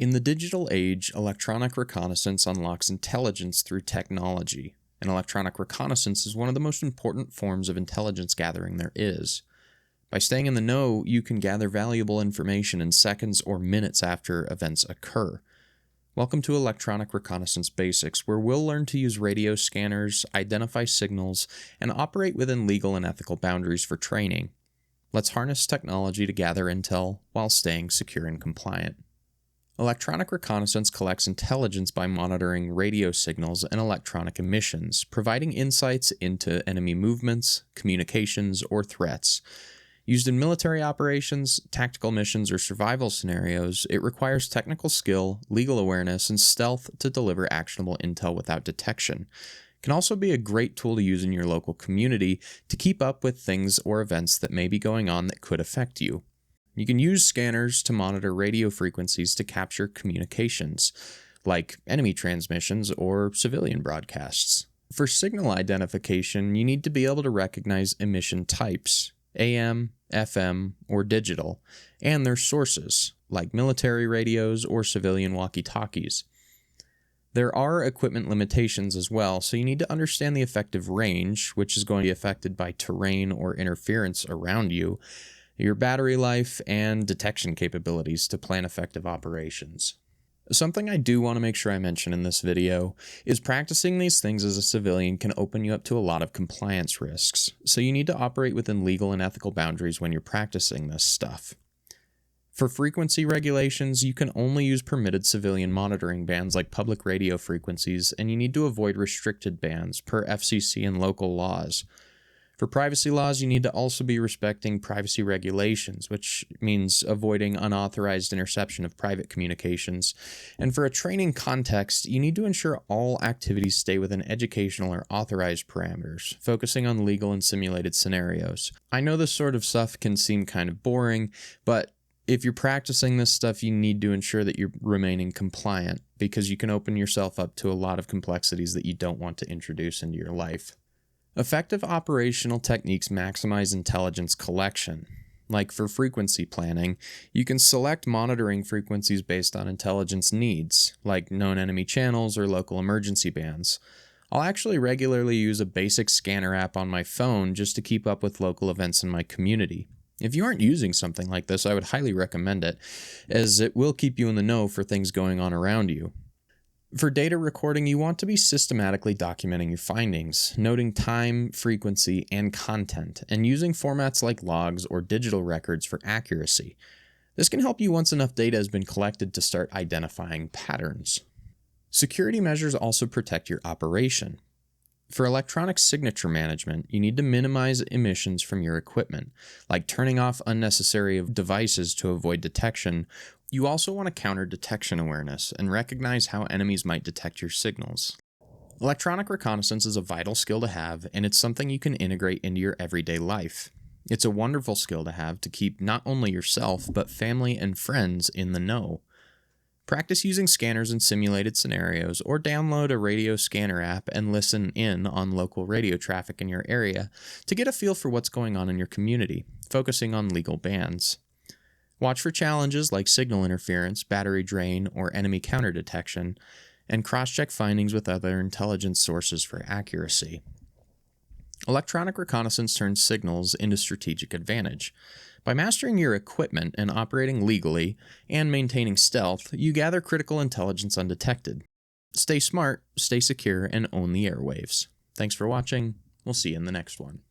In the digital age, electronic reconnaissance unlocks intelligence through technology, and electronic reconnaissance is one of the most important forms of intelligence gathering there is. By staying in the know, you can gather valuable information in seconds or minutes after events occur. Welcome to Electronic Reconnaissance Basics, where we'll learn to use radio scanners, identify signals, and operate within legal and ethical boundaries for training. Let's harness technology to gather intel while staying secure and compliant. Electronic reconnaissance collects intelligence by monitoring radio signals and electronic emissions, providing insights into enemy movements, communications, or threats. Used in military operations, tactical missions, or survival scenarios, it requires technical skill, legal awareness, and stealth to deliver actionable intel without detection. It can also be a great tool to use in your local community to keep up with things or events that may be going on that could affect you. You can use scanners to monitor radio frequencies to capture communications, like enemy transmissions or civilian broadcasts. For signal identification, you need to be able to recognize emission types, AM, FM, or digital, and their sources, like military radios or civilian walkie-talkies. There are equipment limitations as well, so you need to understand the effective range, which is going to be affected by terrain or interference around you, your battery life, and detection capabilities to plan effective operations. Something I do want to make sure I mention in this video is practicing these things as a civilian can open you up to a lot of compliance risks, so you need to operate within legal and ethical boundaries when you're practicing this stuff. For frequency regulations, you can only use permitted civilian monitoring bands like public radio frequencies, and you need to avoid restricted bands per FCC and local laws. For privacy laws, you need to also be respecting privacy regulations, which means avoiding unauthorized interception of private communications. And for a training context, you need to ensure all activities stay within educational or authorized parameters, focusing on legal and simulated scenarios. I know this sort of stuff can seem kind of boring, but if you're practicing this stuff, you need to ensure that you're remaining compliant, because you can open yourself up to a lot of complexities that you don't want to introduce into your life. Effective operational techniques maximize intelligence collection. Like for frequency planning, you can select monitoring frequencies based on intelligence needs, like known enemy channels or local emergency bands. I'll actually regularly use a basic scanner app on my phone just to keep up with local events in my community. If you aren't using something like this, I would highly recommend it, as it will keep you in the know for things going on around you. For data recording, you want to be systematically documenting your findings, noting time, frequency, and content, and using formats like logs or digital records for accuracy. This can help you once enough data has been collected to start identifying patterns. Security measures also protect your operation. For electronic signature management, you need to minimize emissions from your equipment, like turning off unnecessary devices to avoid detection. You also want to counter detection awareness and recognize how enemies might detect your signals. Electronic reconnaissance is a vital skill to have, and it's something you can integrate into your everyday life. It's a wonderful skill to have to keep not only yourself, but family and friends in the know. Practice using scanners in simulated scenarios, or download a radio scanner app and listen in on local radio traffic in your area to get a feel for what's going on in your community, focusing on legal bands. Watch for challenges like signal interference, battery drain, or enemy counter detection, and cross-check findings with other intelligence sources for accuracy. Electronic reconnaissance turns signals into strategic advantage. By mastering your equipment and operating legally and maintaining stealth, you gather critical intelligence undetected. Stay smart, stay secure, and own the airwaves. Thanks for watching. We'll see you in the next one.